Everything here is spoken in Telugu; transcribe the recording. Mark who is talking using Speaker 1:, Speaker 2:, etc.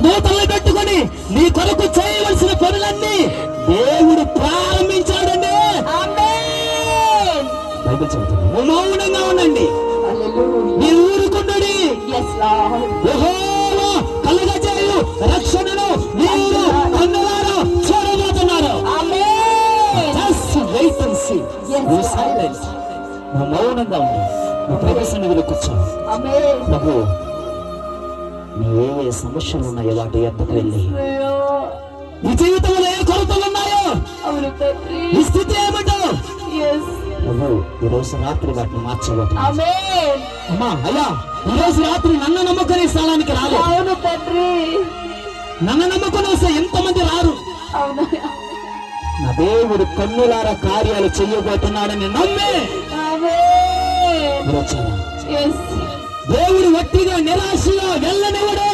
Speaker 1: దూతల్ని పెట్టుకొని నీ కొరకు చేయవలసిన పనులన్నీ దేవుడు ప్రారంభించాడండి. బైబిల్ చెబుతుంది మౌనంగా ఉండండి, నీ ఊరుకుండండి. యెహోవా కలుగజేయు రక్షణను మీరు కన్నులారా చూడబోతున్నారు. Just wait and see. Be silent. నువ్వు మౌనంగా ఉండు, నువ్వు ప్రభు సన్నిధిలో కూర్చో. ప్రభు, నీ ఏ సమస్యలు ఉన్నాయో వాటి ఎద్దకు వెళ్ళి, నీ జీవితంలో ఏ కొరతలు ఉన్నాయో, నీ స్థితి ఏమిటో ప్రభు ఈ రోజు రాత్రి వాటిని మార్చబోతున్నా. అమ్మా అయ్యా, ఈ రోజు రాత్రి నన్ను నమ్ముకునే స్థలానికి రాలేదు. నన్ను నమ్ముకుని వస్తే ఎంతమంది రారు. నా దేవుడు కన్నులారా కార్యాలు చెయ్యబోతున్నాడని నమ్మే దేవుడు వట్టిగా నిరాశగా వెళ్ళనివ్వడు.